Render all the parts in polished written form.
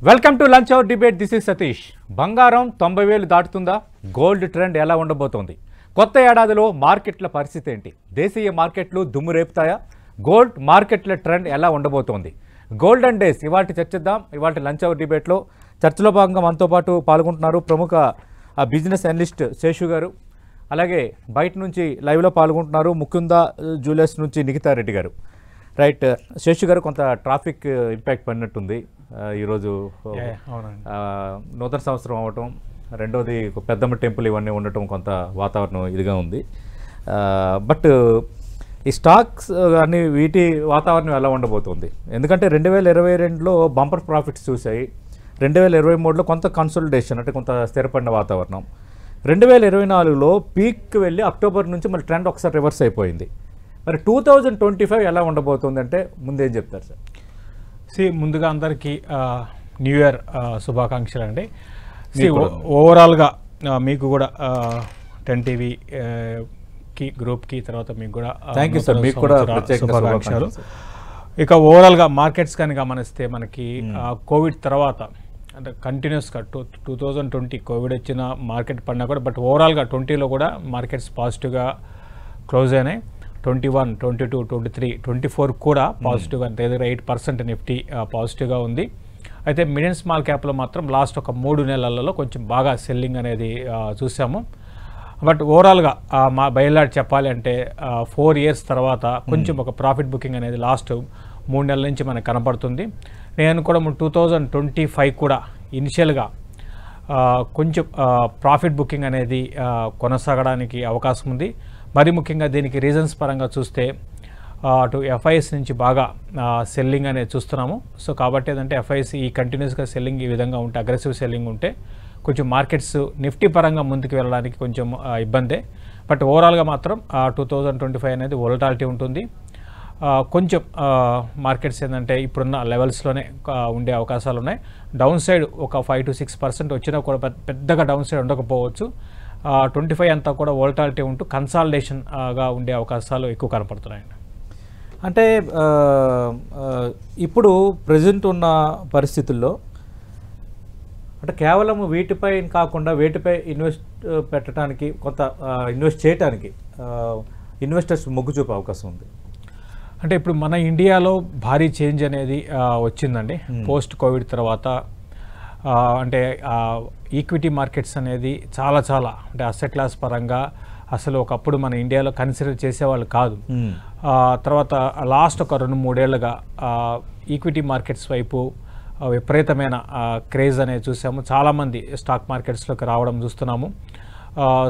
Welcome to lunch hour debate. This is Satish. బంగారం 90,000 దాటుతుందా? Gold trend ఎలా ఉండబోతోంది? కొత్త ఏడాదిలో మార్కెట్ల పరిస్థితి ఏంటి? దేశీయ మార్కెట్లు దుమ్ము రేపుతాయా? గోల్డ్ మార్కెట్ల ట్రెండ్ ఎలా ఉండబోతోంది? గోల్డెన్ డేస్ ఇవాటి చర్చిద్దాం. ఇవాటి లంచ్ అవర్ డిబేట్లో చర్చలో భాగంగా మనతో పాటు పాల్గొంటున్నారు ప్రముఖ బిజినెస్ అనలిస్ట్ శేషు గారు. అలాగే బయట నుంచి లైవ్లో పాల్గొంటున్నారు ముకుంద జ్యువెలర్స్ నుంచి నిఖితా రెడ్డి గారు. రైట్, శేషు గారు, కొంత ట్రాఫిక్ ఇంపాక్ట్ పడినట్టుంది ఈరోజు. నూతన సంవత్సరం అవ్వటం, రెండోది పెద్దమ్మ టెంపుల్ ఇవన్నీ ఉండటం, కొంత వాతావరణం ఇదిగా ఉంది. బట్ ఈ స్టాక్స్ కానీ వీటి వాతావరణం ఎలా ఉండబోతుంది? ఎందుకంటే 2022లో బంపర్ ప్రాఫిట్స్ చూసాయి, 2023లో కొంత కన్సోలిడేషన్ అంటే కొంత స్థిరపడిన వాతావరణం, 2024లో పీక్ వెళ్ళి అక్టోబర్ నుంచి మళ్ళీ ట్రెండ్ ఒకసారి రివర్స్ అయిపోయింది. మరి 2025 ఎలా ఉండబోతుంది అంటే ముందేం చెప్తారు సార్? ముందుగా అందరికీ న్యూ ఇయర్ శుభాకాంక్షలు అండి. ఓవరాల్గా మీకు కూడా 10 టీవీకి గ్రూప్కి తర్వాత మీకు కూడా థ్యాంక్ యూ సార్, మీకు కూడా శుభాకాంక్షలు. ఇక ఓవరాల్గా మార్కెట్స్ కానీ గమనిస్తే మనకి కోవిడ్ తర్వాత అంటే కంటిన్యూస్గా 2020 కోవిడ్ వచ్చిన మార్కెట్ పడినా కూడా, బట్ ఓవరాల్గా 20లో కూడా మార్కెట్స్ పాజిటివ్గా క్లోజ్ అయినాయి. 21, 22, 23, 24 కూడా పాజిటివ్గా, అంతే 8% నిఫ్టీ పాజిటివ్గా ఉంది. అయితే మిడ్ అండ్ స్మాల్ క్యాప్లో మాత్రం లాస్ట్ ఒక 3 నెలలలో కొంచెం బాగా సెల్లింగ్ అనేది చూసాము. బట్ ఓవరాల్గా మా బయలుదేరి చెప్పాలి అంటే 4 ఇయర్స్ తర్వాత కొంచెం ఒక ప్రాఫిట్ బుకింగ్ అనేది లాస్ట్ 3 నెలల నుంచి మనకు కనపడుతుంది. నేను కూడా 2025 కూడా ఇనిషియల్గా కొంచెం ప్రాఫిట్ బుకింగ్ అనేది కొనసాగడానికి అవకాశం ఉంది. మరి ముఖ్యంగా దీనికి రీజన్స్ పరంగా చూస్తే అటు ఎఫ్ఐఎస్ నుంచి బాగా సెల్లింగ్ అనేది చూస్తున్నాము. సో కాబట్టి ఏంటంటే ఎఫ్ఐఎస్ ఈ కంటిన్యూస్గా సెల్లింగ్ ఈ విధంగా ఉంటే, అగ్రెసివ్ సెల్లింగ్ ఉంటే కొంచెం మార్కెట్స్ నిఫ్టీ పరంగా ముందుకు వెళ్ళడానికి కొంచెం ఇబ్బందే. బట్ ఓవరాల్గా మాత్రం 2025 అనేది వోలటాలిటీ ఉంటుంది. కొంచెం మార్కెట్స్ ఏంటంటే ఇప్పుడున్న లెవెల్స్లోనే ఉండే అవకాశాలు ఉన్నాయి. డౌన్ సైడ్ ఒక 5 to 6% వచ్చినా కూడా పెద్దగా డౌన్ సైడ్ ఉండకపోవచ్చు. 25 అంతా కూడా వోలటాలిటీ ఉంటూ కన్సాలిడేషన్గా ఉండే అవకాశాలు ఎక్కువ కనపడుతున్నాయండి. అంటే ఇప్పుడు ప్రజెంట్ ఉన్న పరిస్థితుల్లో అంటే కేవలం వీటిపై కాకుండా వేటిపై ఇన్వెస్ట్ పెట్టడానికి, కొంత ఇన్వెస్ట్ చేయడానికి ఇన్వెస్టర్స్ మొగ్గు చూపే అవకాశం ఉంది. అంటే ఇప్పుడు మన ఇండియాలో భారీ చేంజ్ అనేది వచ్చిందండి పోస్ట్ కోవిడ్ తర్వాత. అంటే ఈక్విటీ మార్కెట్స్ అనేది చాలా అంటే అసెట్ క్లాస్ పరంగా అసలు ఒకప్పుడు మన ఇండియాలో కన్సిడర్ చేసేవాళ్ళు కాదు. తర్వాత లాస్ట్ ఒక 2-3 ఏళ్ళుగా ఈక్విటీ మార్కెట్స్ వైపు విపరీతమైన క్రేజ్ అనేది చూసాము. చాలామంది స్టాక్ మార్కెట్స్లోకి రావడం చూస్తున్నాము.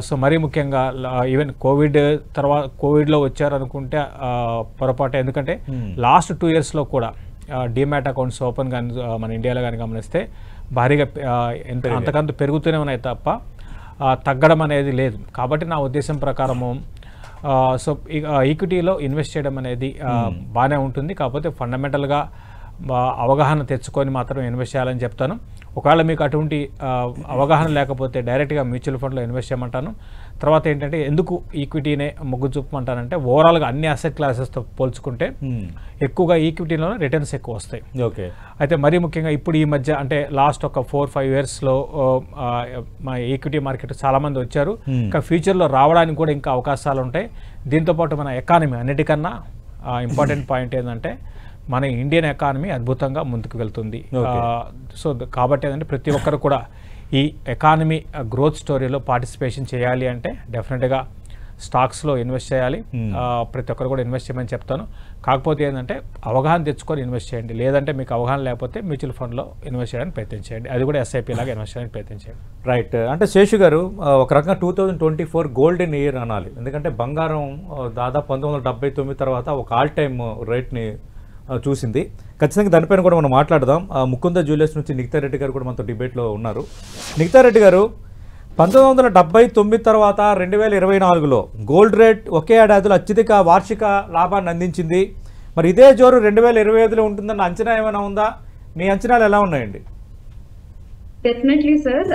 సో మరీ ముఖ్యంగా ఈవెన్ కోవిడ్ తర్వాత కోవిడ్లో వచ్చారనుకుంటే పొరపాటు. ఎందుకంటే లాస్ట్ 2 ఇయర్స్లో కూడా డిమాట్ అకౌంట్స్ ఓపెన్ కానీ మన ఇండియాలో కానీ గమనిస్తే భారీగా అంతకంత పెరుగుతూనే ఉన్నాయి తప్ప తగ్గడం అనేది లేదు. కాబట్టి నా ఉద్దేశం ప్రకారము సో ఈక్విటీలో ఇన్వెస్ట్ చేయడం అనేది బాగానే ఉంటుంది. కాకపోతే ఫండమెంటల్గా అవగాహన తెచ్చుకొని మాత్రం ఇన్వెస్ట్ చేయాలని చెప్తాను. ఒకవేళ మీకు అటువంటి అవగాహన లేకపోతే డైరెక్ట్గా మ్యూచువల్ ఫండ్లో ఇన్వెస్ట్ చేయమంటాను. తర్వాత ఏంటంటే ఎందుకు ఈక్విటీనే మొగ్గు చూపమంటానంటే ఓవరాల్గా అన్ని అసెట్ క్లాసెస్తో పోల్చుకుంటే ఎక్కువగా ఈక్విటీలోనే రిటర్న్స్ ఎక్కువ వస్తాయి. ఓకే. అయితే మరీ ముఖ్యంగా ఇప్పుడు ఈ మధ్య అంటే లాస్ట్ ఒక 4-5 ఇయర్స్లో మా ఈక్విటీ మార్కెట్ చాలామంది వచ్చారు. ఇంకా ఫ్యూచర్లో రావడానికి కూడా ఇంకా అవకాశాలు ఉంటాయి. దీంతోపాటు మన ఎకానమీ అన్నిటికన్నా ఇంపార్టెంట్ పాయింట్ ఏంటంటే మన ఇండియన్ ఎకానమీ అద్భుతంగా ముందుకు వెళ్తుంది. సో కాబట్టి ఏంటంటే ప్రతి ఒక్కరు కూడా ఈ ఎకానమీ గ్రోత్ స్టోరీలో పార్టిసిపేషన్ చేయాలి అంటే డెఫినెట్గా స్టాక్స్లో ఇన్వెస్ట్ చేయాలి. ప్రతి ఒక్కరు కూడా ఇన్వెస్ట్ చేయమని చెప్తాను. కాకపోతే ఏంటంటే అవగాహన తెచ్చుకొని ఇన్వెస్ట్ చేయండి. లేదంటే మీకు అవగాహన లేకపోతే మ్యూచువల్ ఫండ్లో ఇన్వెస్ట్ చేయడానికి ప్రయత్నించండి. అది కూడా ఎస్ఐపి లాగా ఇన్వెస్ట్ చేయడానికి ప్రయత్నించండి. రైట్. అంటే శేషు గారు, ఒక రకంగా 2024 గోల్డెన్ ఇయర్ అనాలి. ఎందుకంటే బంగారం దాదాపు 1979 తర్వాత ఒక ఆల్ టైమ్ రేట్ని చూసింది. ఖచ్చితంగా దానిపైన కూడా మనం మాట్లాడదాం. ముకుంద జ్యువెలర్స్ నుంచి నిఖితా రెడ్డి గారు కూడా మనతో డిబేట్లో ఉన్నారు. నిఖితా రెడ్డి గారు, 1979 తర్వాత 2024లో గోల్డ్ రేట్ ఒకే ఏడాదిలో అత్యధిక వార్షిక లాభాన్ని అందించింది. మరి ఇదే జోరు 2025లో ఉంటుందన్న అంచనా ఏమైనా ఉందా? మీ అంచనాలు ఎలా ఉన్నాయండి? Definitely sir.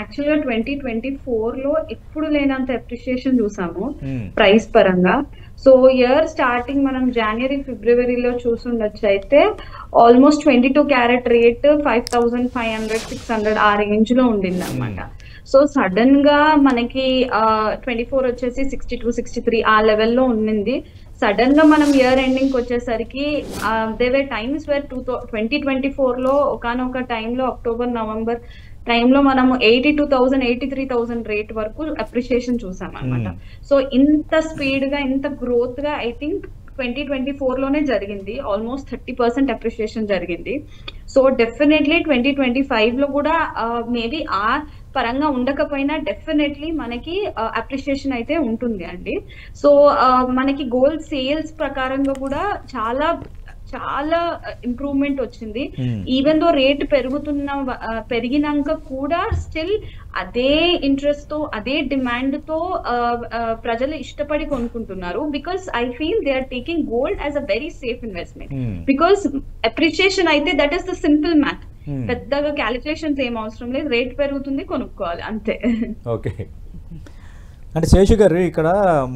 యాక్చువల్ గా 2024 లో ఎప్పుడు లేనంత అప్రిషియేషన్ చూసాము ప్రైస్ పరంగా. సో ఇయర్ స్టార్టింగ్ మనం జనవరి ఫిబ్రవరిలో చూసుండొచ్చు అయితే ఆల్మోస్ట్ 22 క్యారెట్ రేట్ 5500 600 ఆ రేంజ్ లో ఉండింది అనమాట. సో సడన్ గా మనకి 24 వచ్చేసి 62 63 ఆ లెవెల్లో ఉండింది. సడన్ గా మనం ఇయర్ ఎండింగ్ వచ్చేసరికి దేవర్ టైమ్స్ వేర్ 2024 లో ఒకనొక టైంలో అక్టోబర్ నవంబర్ టైంలో మనం 82,000 83,000 రేట్ వరకు అప్రిషియేషన్ చూసాం అనమాట. సో ఇంత స్పీడ్ గా ఇంత గ్రోత్ గా ఐ థింక్ 2024 లోనే జరిగింది. ఆల్మోస్ట్ 30% అప్రిషియేషన్ జరిగింది. సో డెఫినెట్లీ 2025 లో కూడా మేబీ ఆ పరంగా ఉండకపోయినా డెఫినెట్లీ మనకి అప్రిషియేషన్ అయితే ఉంటుంది అండి. సో మనకి గోల్డ్ సేల్స్ ప్రకారంగా కూడా చాలా చాలా ఇంప్రూవ్మెంట్ వచ్చింది. ఈవెన్ దో రేట్ పెరిగినాక కూడా స్టిల్ అదే ఇంట్రెస్ట్ తో అదే డిమాండ్ తో ప్రజలు ఇష్టపడి కొనుక్కుంటున్నారు. Because I feel they are taking gold as a very safe investment. Because appreciation అయితే that is the simple math. పెద్దగా క్యాలిక్యులేషన్స్ ఏం అవసరం లేదు, రేట్ పెరుగుతుంది కొనుక్కోవాలి అంతే. ఓకే, అంటే శేషు గారు ఇక్కడ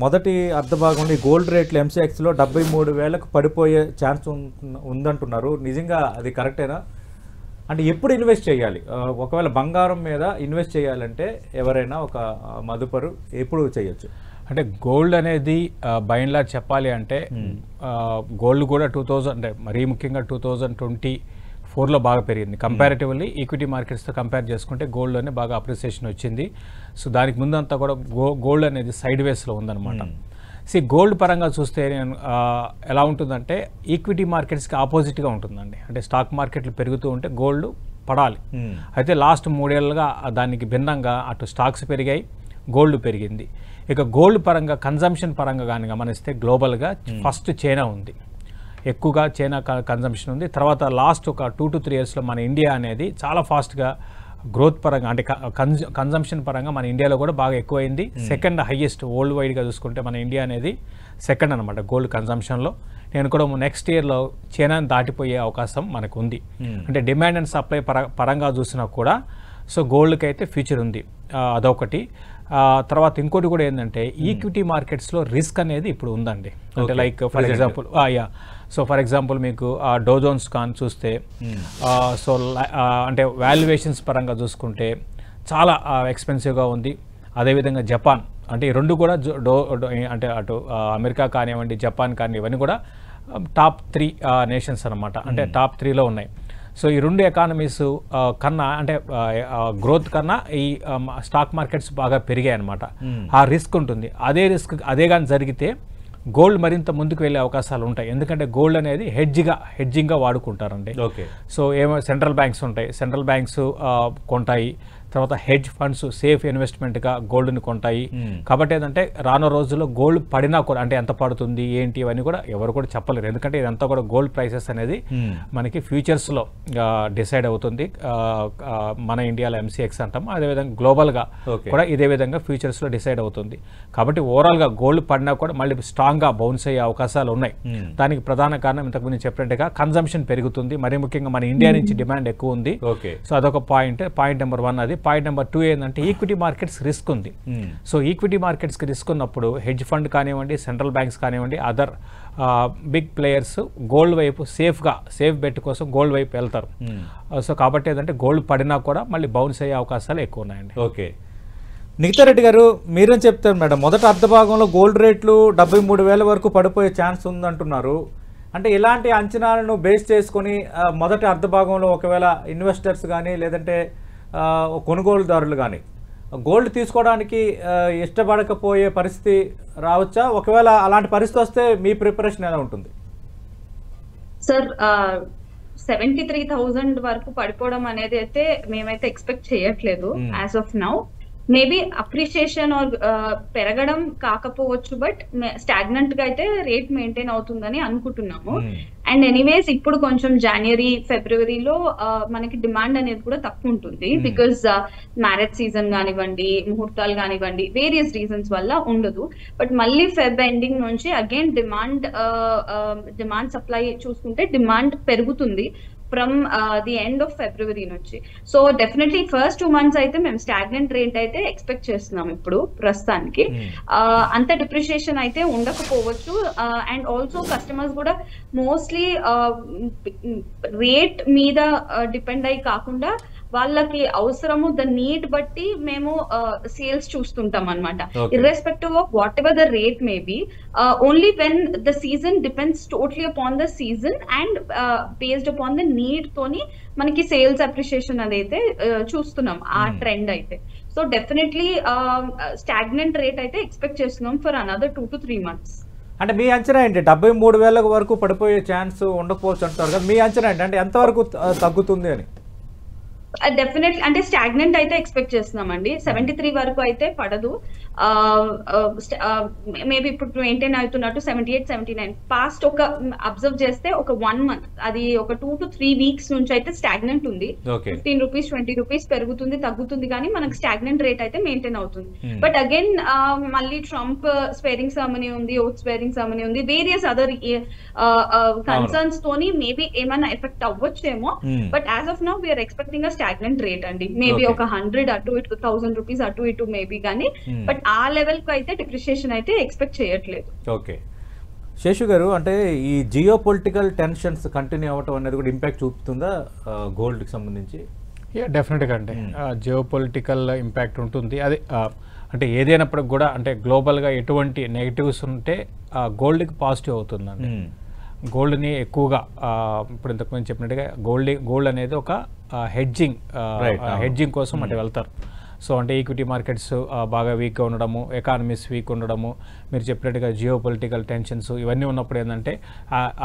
మొదటి అర్ధభాగంలో గోల్డ్ రేట్లు ఎంసీఎక్స్లో 73,000కు పడిపోయే ఛాన్స్ ఉందంటున్నారు. నిజంగా అది కరెక్టేనా? అంటే ఎప్పుడు ఇన్వెస్ట్ చేయాలి? ఒకవేళ బంగారం మీద ఇన్వెస్ట్ చేయాలంటే ఎవరైనా ఒక మదుపరు ఎప్పుడు చేయొచ్చు? అంటే గోల్డ్ అనేది బై అండ్ లార్జ్ చెప్పాలి అంటే గోల్డ్ కూడా 2000 అంటే మరీ ముఖ్యంగా 2024లో బాగా పెరిగింది. కంపారిటివ్లీ ఈక్విటీ మార్కెట్స్తో కంపేర్ చేసుకుంటే గోల్డ్లోనే బాగా అప్రిసియేషన్ వచ్చింది. సో దానికి ముందంతా కూడా గోల్డ్ అనేది సైడ్ వేస్లో ఉందన్నమాట. గోల్డ్ పరంగా చూస్తే ఎలా ఉంటుందంటే ఈక్విటీ మార్కెట్స్కి ఆపోజిట్గా ఉంటుందండి. అంటే స్టాక్ మార్కెట్లు పెరుగుతూ ఉంటే గోల్డ్ పడాలి. అయితే లాస్ట్ 3 ఏళ్ళుగా దానికి భిన్నంగా అటు స్టాక్స్ పెరిగాయి, గోల్డ్ పెరిగింది. ఇక గోల్డ్ పరంగా కన్జంప్షన్ పరంగా కానీ గమనిస్తే గ్లోబల్గా ఫస్ట్ చైనా ఉంది, ఎక్కువగా చైనా కన్జంప్షన్ ఉంది. తర్వాత లాస్ట్ ఒక 2 to 3 ఇయర్స్లో మన ఇండియా అనేది చాలా ఫాస్ట్గా గ్రోత్ పరంగా అంటే కన్జంప్షన్ పరంగా మన ఇండియాలో కూడా బాగా ఎక్కువైంది. సెకండ్ హైయెస్ట్ వరల్డ్ వైడ్గా చూసుకుంటే మన ఇండియా అనేది సెకండ్ అనమాట గోల్డ్ కన్జంప్షన్లో. నేను కూడా నెక్స్ట్ ఇయర్లో చైనాని దాటిపోయే అవకాశం మనకు ఉంది. అంటే డిమాండ్ అండ్ సప్లై పరంగా చూసినా కూడా సో గోల్డ్కి అయితే ఫ్యూచర్ ఉంది, అదొకటి. తర్వాత ఇంకోటి కూడా ఏంటంటే ఈక్విటీ మార్కెట్స్లో రిస్క్ అనేది ఇప్పుడు ఉందండి. అంటే like for example so for example మీకు డోజోన్స్ కాన్ చూస్తే సో అంటే వాల్యుయేషన్స్ పరంగా చూసుకుంటే చాలా ఎక్స్పెన్సివ్గా ఉంది. అదేవిధంగా జపాన్, అంటే ఈ రెండు కూడా అంటే అటు అమెరికా కానివ్వండి, జపాన్ కానీ ఇవన్నీ కూడా టాప్ 3 నేషన్స్ అనమాట. అంటే టాప్ 3లో ఉన్నాయి. సో ఈ రెండు ఎకానమీస్ కన్నా అంటే గ్రోత్ కన్నా ఈ స్టాక్ మార్కెట్స్ బాగా పెరిగాయి అనమాట. ఆ రిస్క్ ఉంటుంది. అదే కానీ జరిగితే గోల్డ్ మరింత ముందుకు వెళ్ళే అవకాశాలు ఉంటాయి. ఎందుకంటే గోల్డ్ అనేది హెడ్జింగ్గా వాడుకుంటారండి. సో సెంట్రల్ బ్యాంక్స్ ఉంటాయి, సెంట్రల్ బ్యాంక్స్ కొంటాయి. తర్వాత హెడ్జ్ ఫండ్స్ సేఫ్ ఇన్వెస్ట్మెంట్గా గోల్డ్ని కొంటాయి. కాబట్టి ఏంటంటే రానున్న రోజుల్లో గోల్డ్ పడినా కూడా అంటే ఎంత పడుతుంది ఏంటి ఇవన్నీ కూడా ఎవరు కూడా చెప్పలేరు. ఎందుకంటే ఇదంతా కూడా గోల్డ్ ప్రైసెస్ అనేది మనకి ఫ్యూచర్స్లో డిసైడ్ అవుతుంది. మన ఇండియాలో ఎంసీఎక్స్ అంటాం, అదేవిధంగా గ్లోబల్గా కూడా ఇదే విధంగా ఫ్యూచర్స్లో డిసైడ్ అవుతుంది. కాబట్టి ఓవరాల్గా గోల్డ్ పడినా కూడా మళ్ళీ స్ట్రాంగ్గా బౌన్స్ అయ్యే అవకాశాలు ఉన్నాయి. దానికి ప్రధాన కారణం ఇంతకుముందు చెప్పినట్టుగా కన్జంప్షన్ పెరుగుతుంది. మరీ ముఖ్యంగా మన ఇండియా నుంచి డిమాండ్ ఎక్కువ ఉంది. సో అదొక పాయింట్ నెంబర్ 1 అది. పాయింట్ నెంబర్ 2 ఏంటంటే ఈక్విటీ మార్కెట్స్ రిస్క్ ఉంది. సో ఈక్విటీ మార్కెట్స్కి రిస్క్ ఉన్నప్పుడు హెడ్జ్ ఫండ్ కానివ్వండి, సెంట్రల్ బ్యాంక్స్ కానివ్వండి, అదర్ బిగ్ ప్లేయర్స్ గోల్డ్ వైపు సేఫ్ బెట్ కోసం గోల్డ్ వైపు వెళ్తారు. సో కాబట్టి ఏంటంటే గోల్డ్ పడినా కూడా మళ్ళీ బౌన్స్ అయ్యే అవకాశాలు ఎక్కువ ఉన్నాయండి. ఓకే, నిఖితా రెడ్డి గారు మీరేం చెప్తారు మేడం? మొదటి అర్ధభాగంలో గోల్డ్ రేట్లు 73,000 వరకు పడిపోయే ఛాన్స్ ఉందంటున్నారు. అంటే ఇలాంటి అంచనాలను బేస్ చేసుకొని మొదటి అర్ధభాగంలో ఒకవేళ ఇన్వెస్టర్స్ కానీ లేదంటే కొనుగోలుదారులు కానీ గోల్డ్ తీసుకోవడానికి ఇష్టపడకపోయే పరిస్థితి రావచ్చా? ఒకవేళ అలాంటి పరిస్థితి వస్తే మీ ప్రిపరేషన్ ఎలా ఉంటుంది? సార్ 73,000 వరకు పడిపోవడం అనేది అయితే మేమైతే ఎక్స్పెక్ట్ చేయట్లేదు as of now. Maybe appreciation or పెరగడం కాకపోవచ్చు, బట్ స్టాగ్నెంట్ గా అయితే రేట్ మెయింటైన్ అవుతుందని అనుకుంటున్నాము. అండ్ ఎనీవేస్ ఇప్పుడు కొంచెం జనవరి ఫిబ్రవరిలో మనకి డిమాండ్ అనేది కూడా తక్కువ ఉంటుంది. బికాస్ మ్యారేజ్ సీజన్ కానివ్వండి, ముహూర్తాలు కానివ్వండి, వేరియస్ రీజన్స్ వల్ల ఉండదు. బట్ మళ్ళీ ఫెబ్ ఎండింగ్ నుంచి అగైన్ డిమాండ్ సప్లై చూసుకుంటే డిమాండ్ పెరుగుతుంది. From the end of February నుంచి. సో డెఫినెట్లీ ఫస్ట్ 2 months అయితే మేము స్టాగ్నెంట్ రేట్ అయితే ఎక్స్పెక్ట్ చేస్తున్నాం ఇప్పుడు ప్రస్తుతానికి. అంత డిప్రిషియేషన్ అయితే ఉండకపోవచ్చు. అండ్ ఆల్సో కస్టమర్స్ కూడా మోస్ట్లీ రేట్ మీద డిపెండ్ అయ్యి కాకుండా వాళ్ళకి అవసరము ద నీడ్ బట్టి మేము సేల్స్ చూస్తుంటాం అనమాట. Irrespective of what ever the rate may be, only when the season depends totally upon the season and based upon the need తోని మనకి సేల్స్ అప్రిషియేషన్ అదైతే చూస్తున్నాం ఆ ట్రెండ్ అయితే. సో డెఫినెట్లీ స్టాగ్నెంట్ రేట్ అయితే ఎక్స్పెక్ట్ చేస్తున్నాం ఫర్ అనదర్ 2 to 3 months. అంటే మీ అంచనా ఏంటి? 73,000 వరకు పడిపోయే ఛాన్స్ ఉండకపోవచ్చు అంటారు కదా, మీ అంచనా ఏంటి? అంటే ఎంతవరకు తగ్గుతుంది అని? డెఫినెట్లీ అంటే స్టాగ్నెంట్ అయితే ఎక్స్పెక్ట్ చేస్తున్నామండి. 73 వరకు అయితే పడదు. మేబీ ఇప్పుడు 29 అవుతున్నట్టు 78, 79 పాస్ట్ ఒక అబ్జర్వ్ చేస్తే ఒక 1 month అది ఒక 2 to 3 weeks నుంచి అయితే స్టాగ్నెంట్ ఉంది. 15 rupees 20 rupees పెరుగుతుంది తగ్గుతుంది కానీ మనకు స్టాగ్నెంట్ రేట్ అయితే మెయింటైన్ అవుతుంది. బట్ అగైన్ మళ్ళీ ట్రంప్ స్వేరింగ్ సెరమనీ ఉంది, ఓత్ స్వేరింగ్ సెరమనీ ఉంది, వేరియస్ అదర్ కన్సర్న్స్ తోని మేబీ ఏమైనా ఎఫెక్ట్ అవ్వచ్చేమో. But as of now we are expecting stagnant rate అండి. మేబీ ఒక 100 అటు ఇటు 1000 rupees అటు ఇటు మేబీ కానీ, బట్ ఆ లెవెల్ కు అయితే డిప్రిషియేషన్ అయితే ఎక్స్పెక్ట్ చేయట్లేదు. ఓకే శేషు గారు, అంటే ఈ జియో పొలిటికల్ టెన్షన్స్ కంటిన్యూ అవ్వటం అనేది కూడా ఇంపాక్ట్ చూపుతుందా గోల్డ్ కి సంబంధించి? డెఫినెట్గా అంటే జియో పొలిటికల్ ఇంపాక్ట్ ఉంటుంది. అది అంటే ఏదైనప్పటికి కూడా అంటే గ్లోబల్గా ఎటువంటి నెగిటివ్స్ ఉంటే గోల్డ్కి పాజిటివ్ అవుతుందండి. గోల్డ్ని ఎక్కువగా ఇప్పుడు ఇంతకుముందు చెప్పినట్టుగా గోల్డ్ అనేది ఒక హెడ్జింగ్ కోసం అంటే వెళ్తారు. సో అంటే ఈక్విటీ మార్కెట్స్ బాగా వీక్గా ఉండడము, ఎకానమీస్ వీక్ ఉండడము, మీరు చెప్పినట్టుగా జియో పొలిటికల్ టెన్షన్స్ ఇవన్నీ ఉన్నప్పుడు ఏంటంటే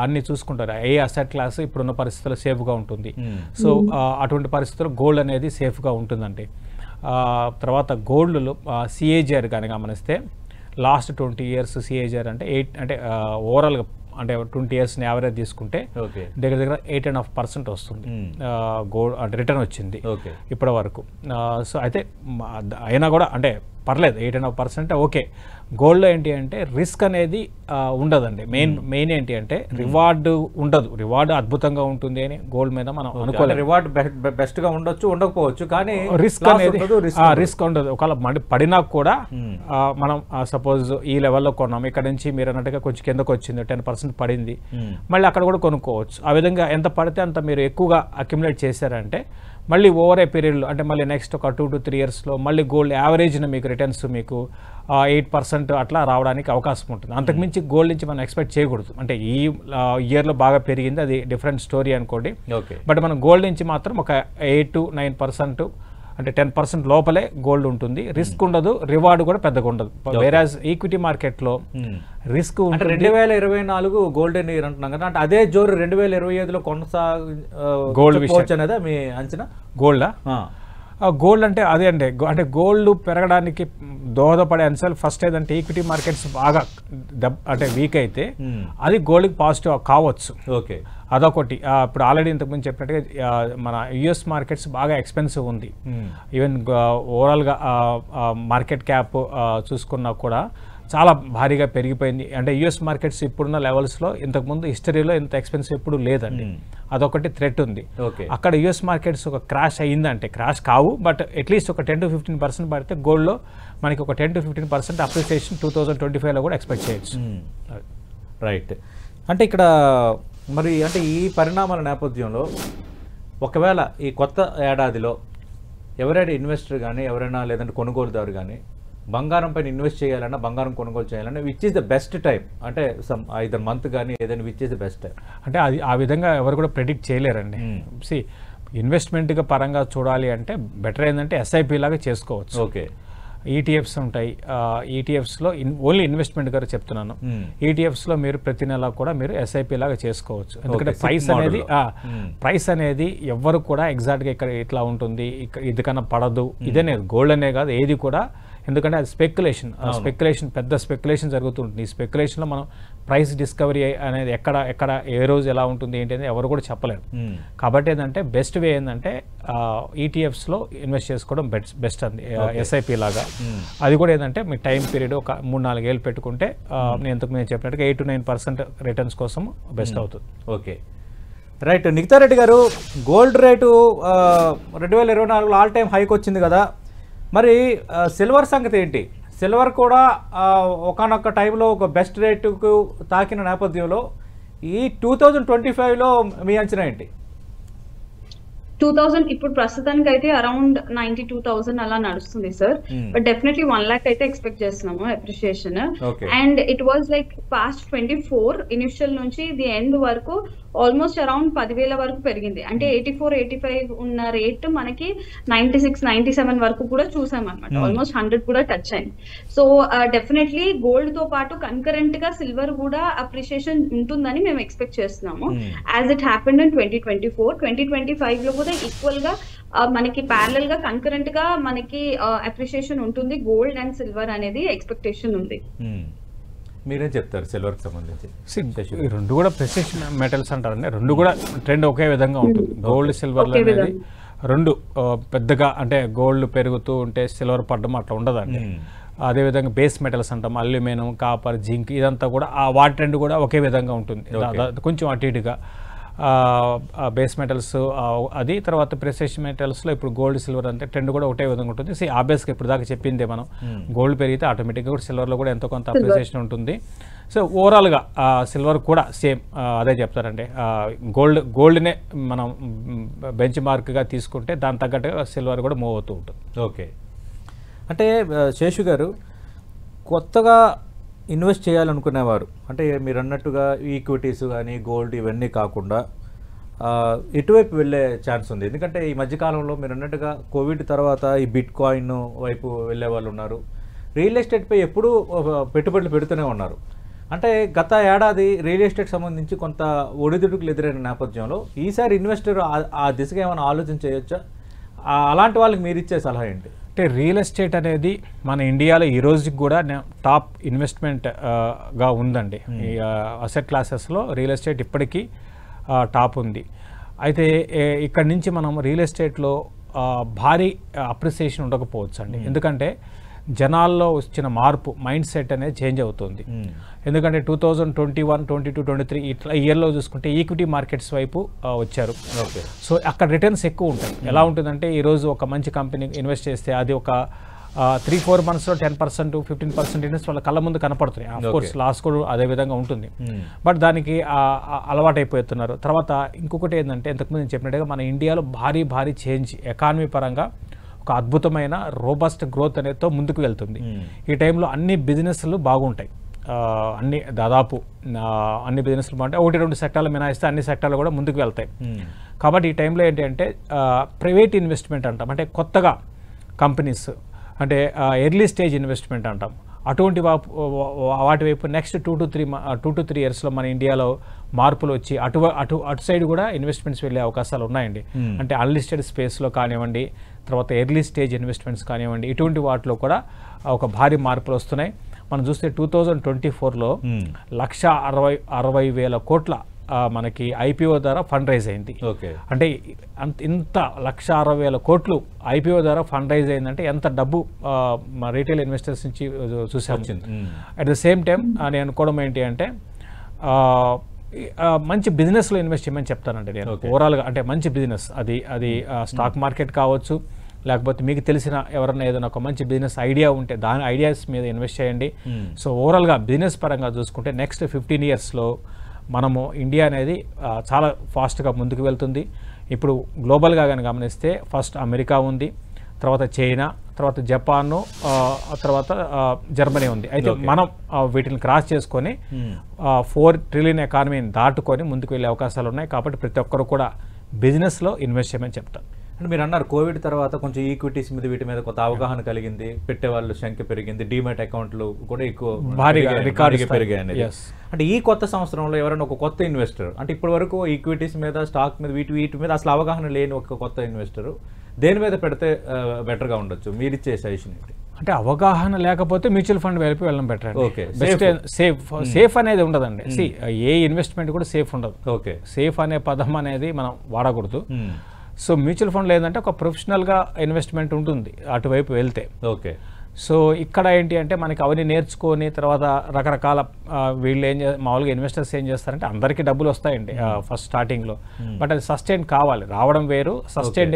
అన్నీ చూసుకుంటారు. ఏ అసెట్ క్లాస్ ఇప్పుడున్న పరిస్థితుల్లో సేఫ్గా ఉంటుంది. సో అటువంటి పరిస్థితుల్లో గోల్డ్ అనేది సేఫ్గా ఉంటుందండి. తర్వాత గోల్డ్లో సిఏజిఆర్ కానీ గమనిస్తే లాస్ట్ 20 years సిఏజిఆర్ అంటే 8 అంటే ఓవరాల్గా అంటే 20 years యావరేజ్ తీసుకుంటే దగ్గర దగ్గర 8.5% వస్తుంది గోల్డ్ అంటే రిటర్న్ వచ్చింది ఇప్పటి వరకు. సో అయితే అయినా కూడా అంటే పర్లేదు 8.5% ఓకే. గోల్డ్లో ఏంటి అంటే రిస్క్ అనేది ఉండదండి. మెయిన్ ఏంటి అంటే రివార్డ్ ఉండదు. రివార్డ్ అద్భుతంగా ఉంటుంది అని గోల్డ్ మీద మనం అనుకోలేదు. రివార్డ్ బెస్ట్ గా ఉండొచ్చు, ఉండకపోవచ్చు, కానీ రిస్క్ అనేది రిస్క్ ఉండదు. ఒకవేళ పడినా కూడా మనం సపోజ్ ఈ లెవెల్లో కొన్నాం, ఇక్కడ నుంచి మీరు అన్నట్టుగా కొంచెం కిందకు వచ్చింది 10% పడింది, మళ్ళీ అక్కడ కూడా కొనుక్కోవచ్చు. ఆ విధంగా ఎంత పడితే అంత మీరు ఎక్కువగా అక్యుములేట్ చేశారంటే మళ్ళీ ఓవర్ ఏ పీరియడ్లో అంటే మళ్ళీ నెక్స్ట్ ఒక 2 to 3 yearsలో మళ్ళీ గోల్డ్ యావరేజ్న మీకు రిటర్న్స్ మీకు 8% అట్లా రావడానికి అవకాశం ఉంటుంది. అంతకుమించి గోల్డ్ నుంచి మనం ఎక్స్పెక్ట్ చేయకూడదు. అంటే ఈ ఇయర్లో బాగా పెరిగింది, అది డిఫరెంట్ స్టోరీ అనుకోండి. బట్ మనం గోల్డ్ నుంచి మాత్రం ఒక 8 to 9% అంటే 10% లోపలే గోల్డ్ ఉంటుంది. రిస్క్ ఉండదు, రివార్డ్ కూడా పెద్దగా ఉండదు. వేరాజ్ ఈక్విటీ మార్కెట్లో రిస్క్ 2024 గోల్డెన్ ఇయర్ అంటున్నాం కదా, అంటే అదే జోరు 2025లో గోల్డ్ అనేది మీ అంచనా? గోల్డా? గోల్డ్ అంటే అదే అండి. అంటే గోల్డ్ పెరగడానికి దోహదపడే అంశాలు ఫస్ట్ ఏదంటే ఈక్విటీ మార్కెట్స్ బాగా అంటే వీక్ అయితే అది గోల్డ్కి పాజిటివ్ కావచ్చు. ఓకే, అదొకటి. ఇప్పుడు ఆల్రెడీ ఇంతకుముందు చెప్పినట్టుగా మన యుఎస్ మార్కెట్స్ బాగా ఎక్స్పెన్సివ్ ఉంది. ఈవెన్ ఓవరాల్గా మార్కెట్ క్యాప్ చూసుకున్నా కూడా చాలా భారీగా పెరిగిపోయింది. అంటే యుఎస్ మార్కెట్స్ ఇప్పుడున్న లెవెల్స్లో ఇంతకుముందు హిస్టరీలో ఇంత ఎక్స్పెన్సివ్ ఎప్పుడు లేదండి. అదొకటి థ్రెట్ ఉంది. అక్కడ యుఎస్ మార్కెట్స్ ఒక క్రాష్ అయ్యిందంటే, క్రాష్ కావు బట్ అట్లీస్ట్ ఒక 10 to 15% పడితే గోల్డ్లో మనకి ఒక 10 to 15% అప్రిసియేషన్ 2025లో కూడా ఎక్స్పెక్ట్ చేయొచ్చు. రైట్. అంటే ఇక్కడ మరి అంటే ఈ పరిణామాల నేపథ్యంలో ఒకవేళ ఈ కొత్త ఏడాదిలో ఎవరైనా ఇన్వెస్టర్ కానీ ఎవరైనా లేదంటే కొనుగోలుదారు కానీ బంగారం పైన ఇన్వెస్ట్ చేయాలన్నా, బంగారం కొనుగోలు చేయాలన్నా which is the best time? అంటే ఐదర్ మంత్ కానీ ఏదైనా which is the best time? అంటే అది ఆ విధంగా ఎవరు కూడా ప్రెడిక్ట్ చేయలేరండి. సి ఇన్వెస్ట్మెంట్గా పరంగా చూడాలి అంటే బెటర్ ఏంటంటే ఎస్ఐపి లాగా చేసుకోవచ్చు. ఓకే, ఈటీఎఫ్స్ ఉంటాయి. ఈటీఎఫ్స్లో ఓన్లీ ఇన్వెస్ట్మెంట్ గారు చెప్తున్నాను. ఈటీఎఫ్స్లో మీరు ప్రతి నెల కూడా మీరు ఎస్ఐపి లాగా చేసుకోవచ్చు. ఎందుకంటే ప్రైస్ అనేది ఎవ్వరు కూడా ఎగ్జాక్ట్గా ఇక్కడ ఇట్లా ఉంటుంది, ఇది కన్నా పడదు ఇదనే గోల్డ్ అనే కాదు ఏది కూడా. ఎందుకంటే అది స్పెక్యులేషన్ పెద్ద స్పెక్యులేషన్ జరుగుతుంటుంది. ఈ స్పెక్యులేషన్లో మనం ప్రైస్ డిస్కవరీ అనేది ఎక్కడ ఏ రోజు ఎలా ఉంటుంది ఏంటి అనేది ఎవరు కూడా చెప్పలేరు. కాబట్టి ఏంటంటే బెస్ట్ వే ఏంటంటే ఈటీఎఫ్స్లో ఇన్వెస్ట్ చేసుకోవడం బెస్ట్ అండి, ఎస్ఐపి లాగా. అది కూడా ఏంటంటే మీ టైం పీరియడ్ ఒక 3-4 ఏళ్ళు పెట్టుకుంటే నేను చెప్పినట్టుగా 8 to 9% రిటర్న్స్ కోసం బెస్ట్ అవుతుంది. Okay, right. నిఖితా రెడ్డి గారు, గోల్డ్ రేటు 2024లో ఆల్ టైమ్ హైక్ వచ్చింది కదా, మరి సిల్వర్ సంగతి ఏంటి? సిల్వర్ కూడా ఒకానొక టైంలో ఒక బెస్ట్ రేటుకు తాకిన నేపథ్యంలో ఈ 2025లో మీ అంచనా ఏంటి? 2000 ఇప్పుడు ప్రస్తుతానికి అయితే అరౌండ్ 92,000 అలా నడుస్తుంది సార్. బట్ డెఫినెట్లీ 1 lakh అయితే ఎక్స్పెక్ట్ చేస్తున్నాము appreciation. And it was like past 24 initial నుంచి ది ఎండ్ వరకు ఆల్మోస్ట్ అరౌండ్ 10,000 వరకు పెరిగింది. అంటే 84, 85 ఉన్న రేట్ మనకి 96, 97 వరకు కూడా చూసాం అనమాట. ఆల్మోస్ట్ 100 కూడా టచ్ అయింది. సో డెఫినెట్లీ గోల్డ్ తో పాటు కన్కరెంట్ గా సిల్వర్ కూడా అప్రిషియేషన్ ఉంటుందని మేము ఎక్స్పెక్ట్ చేస్తున్నాము. యాజ్ ఇట్ హ్యాపెండ్ ఇన్ 2024, 2025 లో కూడా ఈక్వల్ గా మనకి ప్యారలల్ గా కన్కరెంట్ గా మనకి అప్రిషియేషన్ ఉంటుంది. గోల్డ్ అండ్ సిల్వర్ అనేది ఎక్స్పెక్టేషన్ ఉంది. మీరేం చెప్తారు సిల్వర్కి సంబంధించి? ఈ రెండు కూడా ప్రెసియస్ మెటల్స్ అంటారండి. రెండు కూడా ట్రెండ్ ఒకే విధంగా ఉంటుంది. గోల్డ్ సిల్వర్ అనేది రెండు పెద్దగా అంటే గోల్డ్ పెరుగుతూ ఉంటే సిల్వర్ పడడం అట్లా ఉండదండి. అదేవిధంగా బేస్ మెటల్స్ అంటాం, అల్యూమినియం, కాపర్, జింక్, ఇదంతా కూడా వాటి ట్రెండ్ కూడా ఒకే విధంగా ఉంటుంది. కొంచెం అటు ఇటుగా బేస్ మెటల్స్ అది, తర్వాత ప్రెసియస్ మెటల్స్లో ఇప్పుడు గోల్డ్ సిల్వర్ అంటే ట్రెండ్ కూడా ఒకటే విధంగా ఉంటుంది. ఆబ్వియస్గా ఇప్పుడు దాకా చెప్పిందే మనం, గోల్డ్ పెరిగితే ఆటోమేటిక్గా కూడా సిల్వర్లో కూడా ఎంతో కొంత అప్రిసియేషన్ ఉంటుంది. సో ఓవరాల్గా సిల్వర్ కూడా సేమ్ అదే చెప్తారండి. గోల్డ్నే మనం బెంచ్ మార్క్గా తీసుకుంటే దాని తగ్గట్టుగా సిల్వర్ కూడా మూవ్ అవుతూ ఉంటుంది. ఓకే. అంటే శేషు గారు, కొత్తగా ఇన్వెస్ట్ చేయాలనుకునేవారు అంటే మీరు అన్నట్టుగా ఈక్విటీస్ కానీ గోల్డ్ ఇవన్నీ కాకుండా ఎటువైపు వెళ్ళే ఛాన్స్ ఉంది? ఎందుకంటే ఈ మధ్యకాలంలో మీరు అన్నట్టుగా కోవిడ్ తర్వాత ఈ బిట్ కాయిన్ వైపు వెళ్ళే వాళ్ళు ఉన్నారు. రియల్ ఎస్టేట్పై ఎప్పుడూ పెట్టుబడులు పెడుతూనే ఉన్నారు. అంటే గత ఏడాది రియల్ ఎస్టేట్ సంబంధించి కొంత ఒడిదుడుకులు ఎదురైన నేపథ్యంలో ఈసారి ఇన్వెస్టర్ ఆ దిశగా ఏమైనా ఆలోచన చేయొచ్చా? అలాంటి వాళ్ళకి మీరు ఇచ్చే సలహా ఏంటి? అంటే రియల్ ఎస్టేట్ అనేది మన ఇండియాలో ఈ రోజుకి కూడా టాప్ ఇన్వెస్ట్మెంట్గా ఉందండి. ఈ అసెట్ క్లాసెస్లో రియల్ ఎస్టేట్ ఇప్పటికీ టాప్ ఉంది. అయితే ఇక్కడ నుంచి మనం రియల్ ఎస్టేట్లో భారీ అప్రిసియేషన్ ఉండకపోవచ్చు అండి. ఎందుకంటే జనాల్లో వచ్చిన మార్పు, మైండ్ సెట్ అనేది చేంజ్ అవుతుంది. ఎందుకంటే 2021, 22, 23 ఇట్లా ఇయర్లో చూసుకుంటే ఈక్విటీ మార్కెట్స్ వైపు వచ్చారు. సో అక్కడ రిటర్న్స్ ఎక్కువ ఉంటాయి. ఎలా ఉంటుందంటే ఈరోజు ఒక మంచి కంపెనీ ఇన్వెస్ట్ చేస్తే అది ఒక 3-4 monthsలో 10%, 15% రిటర్న్స్ వాళ్ళ కళ్ళ ముందు కనపడుతున్నాయి. ఆఫ్కోర్స్ లాస్ కూడా అదే విధంగా ఉంటుంది. బట్ దానికి అలవాటైపోతున్నారు. తర్వాత ఇంకొకటి ఏంటంటే ఇంతకుముందు నేను చెప్పినట్టుగా మన ఇండియాలో భారీ చేంజ్ ఎకానమీ పరంగా ఒక అద్భుతమైన రోబస్ట్ గ్రోత్ అనేతో ముందుకు వెళ్తుంది. ఈ టైంలో అన్ని బిజినెస్లు బాగుంటాయి. దాదాపు అన్ని బిజినెస్లు బాగుంటాయి. 1-2 సెక్టార్లు మినహాయిస్తే అన్ని సెక్టార్లు కూడా ముందుకు వెళ్తాయి. కాబట్టి ఈ టైంలో ఏంటి అంటే ప్రైవేట్ ఇన్వెస్ట్మెంట్ అంటాం, అంటే కొత్తగా కంపెనీస్, అంటే ఎర్లీ స్టేజ్ ఇన్వెస్ట్మెంట్ అంటాం. అటువంటి వాటి వైపు నెక్స్ట్ 2 to 3 yearsలో మన ఇండియాలో మార్పులు వచ్చి అటు సైడ్ కూడా ఇన్వెస్ట్మెంట్స్ వెళ్ళే అవకాశాలు ఉన్నాయండి. అంటే అన్లిస్టెడ్ స్పేస్లో కానివ్వండి, తర్వాత ఎర్లీ స్టేజ్ ఇన్వెస్ట్మెంట్స్ కానివ్వండి, ఇటువంటి వాటిలో కూడా ఒక భారీ మార్పులు వస్తున్నాయి. మనం చూస్తే 2024లో 1,60,000 కోట్ల మనకి ఐపీఓ ద్వారా ఫండ్ రైజ్ అయింది. అంటే ఇంత 1,60,000 కోట్లు ఐపీఓ ద్వారా ఫండ్ రైజ్ అయిందంటే ఎంత డబ్బు రీటైల్ ఇన్వెస్టర్స్ నుంచి చూసాము. అట్ ద సేమ్ టైం నేను అనుకోవడం ఏంటి అంటే మంచి బిజినెస్లో ఇన్వెస్ట్ చేయమని చెప్తానండి నేను ఓవరాల్గా. అంటే మంచి బిజినెస్ అది స్టాక్ మార్కెట్ కావచ్చు, లేకపోతే మీకు తెలిసిన ఎవరైనా ఏదైనా ఒక మంచి బిజినెస్ ఐడియా ఉంటే దాని ఐడియాస్ మీద ఇన్వెస్ట్ చేయండి. సో ఓవరాల్గా బిజినెస్ పరంగా చూసుకుంటే నెక్స్ట్ 15 yearsలో మనము ఇండియా అనేది చాలా ఫాస్ట్గా ముందుకు వెళ్తుంది. ఇప్పుడు గ్లోబల్గా కానీ గమనిస్తే ఫస్ట్ అమెరికా ఉంది, తర్వాత చైనా, తర్వాత జపాన్, తర్వాత జర్మనీ ఉంది. అయితే మనం వీటిని క్రాస్ చేసుకొని 4 trillion ఎకానమీని దాటుకొని ముందుకు వెళ్ళే అవకాశాలు ఉన్నాయి. కాబట్టి ప్రతి ఒక్కరు కూడా బిజినెస్లో ఇన్వెస్ట్ చేయమని చెప్తాను. అంటే మీరు అన్నారు కోవిడ్ తర్వాత కొంచెం ఈక్విటీస్ మీద వీటి మీద కొంత అవగాహన కలిగింది, పెట్టేవాళ్ళు సంఖ్య పెరిగింది, డీమ్యాట్ అకౌంట్లు కూడా ఎక్కువ భారీగా రికార్డుగా పెరిగాయి అనేది. అంటే ఈ కొత్త సంవత్సరంలో ఎవరైనా ఒక కొత్త ఇన్వెస్టర్, అంటే ఇప్పటి వరకు ఈక్విటీస్ మీద, స్టాక్ మీద, వీటి మీద అసలు అవగాహన లేని ఒక కొత్త ఇన్వెస్టర్ దేని మీద పెడితే బెటర్గా ఉండొచ్చు? మీరు ఇచ్చే సజెషన్ ఏంటి? అంటే అవగాహన లేకపోతే మ్యూచువల్ ఫండ్ వైపు వెళ్ళడం బెటర్. సేఫ్ అనేది ఉండదండి. ఏ ఇన్వెస్ట్మెంట్ కూడా సేఫ్ ఉండదు. సేఫ్ అనే పదం అనేది మనం వాడకూడదు. సో మ్యూచువల్ ఫండ్లో ఏంటంటే ఒక ప్రొఫెషనల్గా ఇన్వెస్ట్మెంట్ ఉంటుంది అటువైపు వెళ్తే. సో ఇక్కడ ఏంటి అంటే మనకి అవన్నీ నేర్చుకొని తర్వాత రకరకాల వీళ్ళు మామూలుగా ఇన్వెస్టర్స్ ఏం చేస్తారంటే అందరికీ డబ్బులు వస్తాయండి ఫస్ట్ స్టార్టింగ్లో, బట్ అది సస్టైన్ కావాలి, రావడం వేరు, సస్టైన్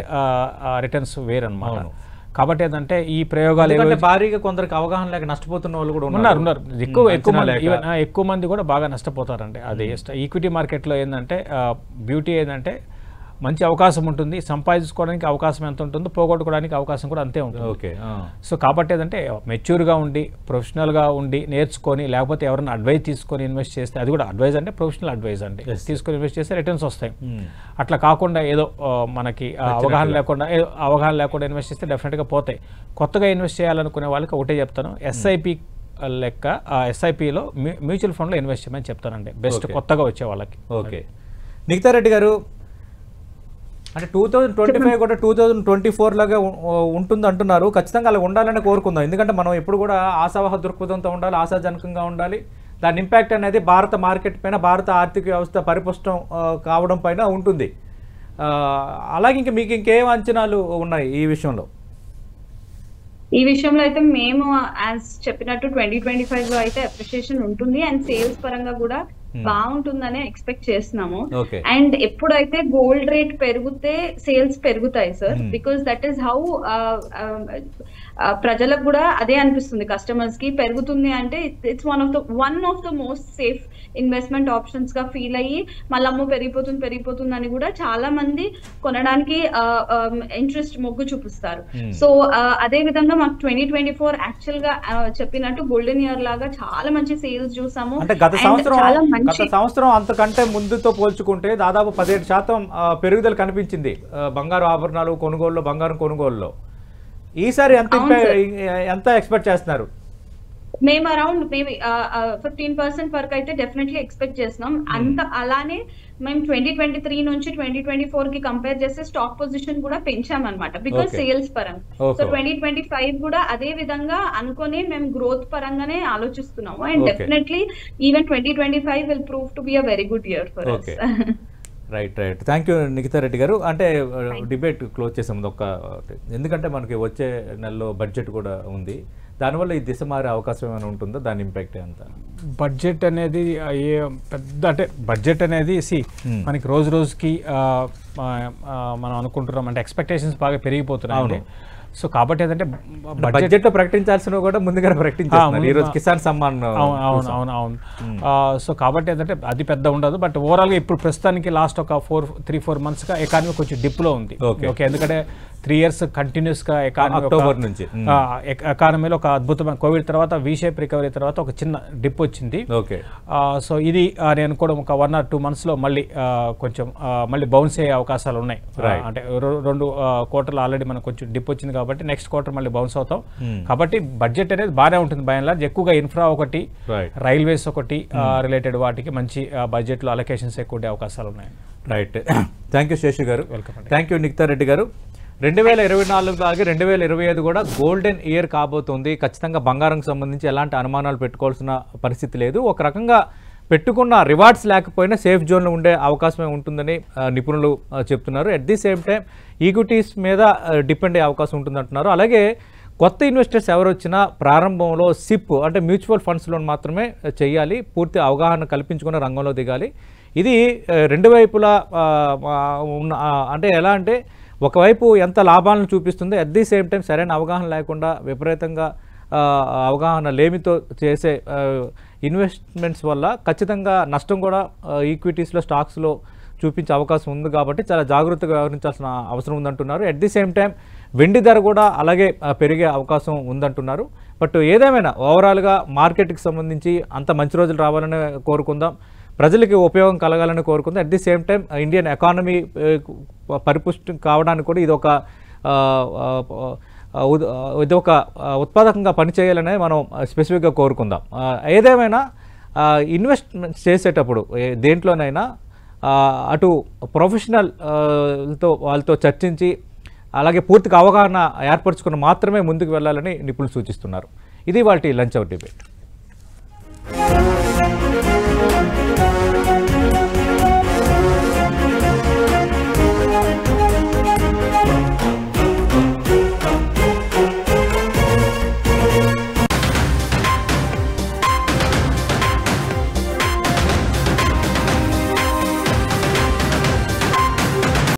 రిటర్న్స్ వేరు అనమాట. కాబట్టి ఏంటంటే ఈ ప్రయోగాలు భారీగా కొందరికి అవగాహన లేక నష్టపోతున్న వాళ్ళు కూడా ఉన్నారు. ఎక్కువ మంది కూడా బాగా నష్టపోతారండి. అది ఈక్విటీ మార్కెట్లో ఏంటంటే బ్యూటీ ఏంటంటే మంచి అవకాశం ఉంటుంది, సంపాదించుకోవడానికి అవకాశం ఎంత ఉంటుందో పోగొట్టుకోవడానికి అవకాశం కూడా అంతే ఉంటుంది. ఓకే. సో కాబట్టి ఏంటంటే మెచ్యూర్గా ఉండి ప్రొఫెషనల్గా ఉండి నేర్చుకొని లేకపోతే ఎవరైనా అడ్వైజ్ తీసుకొని ఇన్వెస్ట్ చేస్తే, అది కూడా అడ్వైజ్ అంటే ప్రొఫెషనల్ అడ్వైజ్ అండి, తీసుకొని ఇన్వెస్ట్ చేస్తే రిటర్న్స్ వస్తాయి. అట్లా కాకుండా ఏదో మనకి అవగాహన లేకుండా ఇన్వెస్ట్ చేస్తే డెఫినెట్గా పోతాయి. కొత్తగా ఇన్వెస్ట్ చేయాలనుకునే వాళ్ళకి ఒకటే చెప్తాను, ఎస్ఐపి లెక్క ఎస్ఐపిలో మ్యూచువల్ ఫండ్లో ఇన్వెస్ట్ చేయమని చెప్తానండి, బెస్ట్ కొత్తగా వచ్చే వాళ్ళకి. ఓకే. నిఖితా రెడ్డి గారు, అంటే 2025 కూడా 2024 లాగా ఉంటుంది అంటున్నారు. ఖచ్చితంగా అలా ఉండాలని కోరుకుందాం. ఎందుకంటే మనం ఎప్పుడు కూడా ఆశావహ దృక్పథంతో ఉండాలి, ఆశాజనకంగా ఉండాలి. దాని ఇంపాక్ట్ అనేది భారత మార్కెట్ పైన, భారత ఆర్థిక వ్యవస్థ పరిపుష్టం కావడం పైన ఉంటుంది. అలాగే మీకు ఇంకేం అంచనాలు ఉన్నాయి ఈ విషయంలో? ఈ విషయంలో అయితే మేము యాజ్ చెప్పినట్టు 2025 లో అయితే అప్రిషియేషన్ ఉంటుంది అండ్ సేల్స్ పరంగా కూడా బాగుంటుందని ఎక్స్పెక్ట్ చేస్తున్నాము. అండ్ ఎప్పుడైతే గోల్డ్ రేట్ పెరిగితే సేల్స్ పెరుగుతాయి sir, because that is how ప్రజలకు కూడా అదే అనిపిస్తుంది, కస్టమర్స్ కి పెరుగుతుంది అంటే it's one of the most safe investment options గా ఫీల్ అయ్యి మళ్ళీ పెరిగిపోతుంది అని కూడా చాలా మంది కొనడానికి ఇంట్రెస్ట్ మొగ్గు చూపిస్తారు. సో అదే విధంగా మాకు 2024 యాక్చువల్ గా చెప్పినట్టు గోల్డెన్ ఇయర్ లాగా చాలా మంచి సేల్స్ చూసాము. అంటే గత సంవత్సరం అంతకంటే ముందుతో పోల్చుకుంటే దాదాపు 17% పెరుగుదల కనిపించింది బంగారు ఆభరణాలు కొనుగోలులో, బంగారం కొనుగోలులో. ఈసారి ఎంత ఎక్స్పెక్ట్ చేస్తున్నారు? మేము అరౌండ్ మేబీ 15% వరకు అయితే డెఫినెట్లీ ఎక్స్పెక్ట్ చేస్తున్నాం. అంత అలానే మేము 2023 నుంచి 2024 కి కంపేర్ చేస్తే స్టాక్ పొజిషన్ కూడా పెంచామన్నమాట, బికాస్ సేల్స్ పరంగా. సో 2025 కూడా అదే విధంగా అనుకుని మేము గ్రోత్ పరంగానే ఆలోచిస్తున్నాము. And definitely even 2025 will prove to be a very good year for us. Right. Thank you Nikhita Reddy గారు. అంటే డిబేట్ క్లోజ్ చేసాము ఎందుకంటే మనకి వచ్చే నెలలో బడ్జెట్ కూడా ఉంది. దానివల్ల ఈ దిశ మారే అవకాశం ఏమైనా ఉంటుందో, దాని ఇంపాక్ట్ అంతా? బడ్జెట్ అనేది పెద్ద అంటే బడ్జెట్ అనేది మనకి రోజు రోజుకి మనం అనుకుంటున్నాం అంటే ఎక్స్పెక్టేషన్స్ బాగా పెరిగిపోతున్నాయి. సో కాబట్టి ఏంటంటే బడ్జెట్ లో ప్రకటించాల్సిన కూడా ముందుగా ప్రకటించారు ఈరోజు కిసాన్ సమ్మాన్. అవును. సో కాబట్టి ఏంటంటే అది పెద్ద ఉండదు, బట్ ఓవరాల్ గా ఇప్పుడు ప్రస్తుతానికి లాస్ట్ ఒక 3-4 months గా ఎకానమీ కొంచెం డిప్ లో ఉంది. ఓకే, ఎందుకంటే 3 years కంటిన్యూస్ గా అక్టోబర్ నుంచి ఎకానమీలో ఒక అద్భుతమైన కోవిడ్ తర్వాత V-షేప్ రికవరీ తర్వాత ఒక చిన్న డిప్ వచ్చింది. ఓకే. సో ఇది నేను అనుకోవడం ఒక 1 or 2 months లో మళ్ళీ కొంచెం మళ్ళీ బౌన్స్ అయ్యే అవకాశాలు ఉన్నాయి. అంటే 2 quarters ఆల్రెడీ మనకు కొంచెం డిప్ వచ్చింది కాబట్టి నెక్స్ట్ క్వార్టర్ మళ్ళీ బౌన్స్ అవుతాం. కాబట్టి బడ్జెట్ అనేది బాగానే ఉంటుంది బై అండ్ లార్జ్. ఎక్కువగా ఇన్ఫ్రా ఒకటి, రైల్వేస్ ఒకటి రిలేటెడ్ వాటికి మంచి బడ్జెట్ లో అలొకేషన్స్ ఎక్కువ ఉండే అవకాశాలు ఉన్నాయి. రైట్. థ్యాంక్ యూ శేషు గారు. థ్యాంక్ యూ నిఖితా రెడ్డి గారు. 2024 లాగే 2025 కూడా గోల్డెన్ ఇయర్ కాబోతుంది. ఖచ్చితంగా బంగారంకి సంబంధించి ఎలాంటి అనుమానాలు పెట్టుకోవాల్సిన పరిస్థితి లేదు. ఒక రకంగా పెట్టుకున్న రివార్డ్స్ లేకపోయినా సేఫ్ జోన్లో ఉండే అవకాశమే ఉంటుందని నిపుణులు చెప్తున్నారు. At the same time equities మీద డిపెండ్ అయ్యే అవకాశం ఉంటుందంటున్నారు. అలాగే కొత్త ఇన్వెస్టర్స్ ఎవరు వచ్చినా ప్రారంభంలో సిప్ అంటే మ్యూచువల్ ఫండ్స్లో మాత్రమే చేయాలి, పూర్తి అవగాహన కల్పించుకుని రంగంలో దిగాలి. ఇది రెండు వైపులా ఉన్న అంటే ఎలా అంటే ఒకవైపు ఎంత లాభాలను చూపిస్తుందో అట్ ది సేమ్ టైం సరైన అవగాహన లేకుండా విపరీతంగా అవగాహన లేమితో చేసే ఇన్వెస్ట్మెంట్స్ వల్ల ఖచ్చితంగా నష్టం కూడా ఈక్విటీస్లో స్టాక్స్లో చూపించే అవకాశం ఉంది. కాబట్టి చాలా జాగ్రత్తగా వ్యవహరించాల్సిన అవసరం ఉందంటున్నారు. అట్ ది సేమ్ టైం వెండి ధర కూడా అలాగే పెరిగే అవకాశం ఉందంటున్నారు. బట్ ఏదేమైనా ఓవరాల్గా మార్కెట్కి సంబంధించి అంత మంచి రోజులు రావాలని కోరుకుందాం, ప్రజలకి ఉపయోగం కలగాలని కోరుకుందాం. At the same time Indian economy పరిపుష్టి కావడానికి కూడా ఇది ఒక ఉత్పాదకంగా పనిచేయాలనే మనం స్పెసిఫిక్గా కోరుకుందాం. ఏదేమైనా ఇన్వెస్ట్మెంట్ చేసేటప్పుడు దేంట్లోనైనా అటు ప్రొఫెషనల్తో వాళ్ళతో చర్చించి అలాగే పూర్తిగా అవగాహన ఏర్పరచుకుని మాత్రమే ముందుకు వెళ్ళాలని నిపుణులు సూచిస్తున్నారు. ఇది వాటి లంచ్ అవర్ డిబేట్.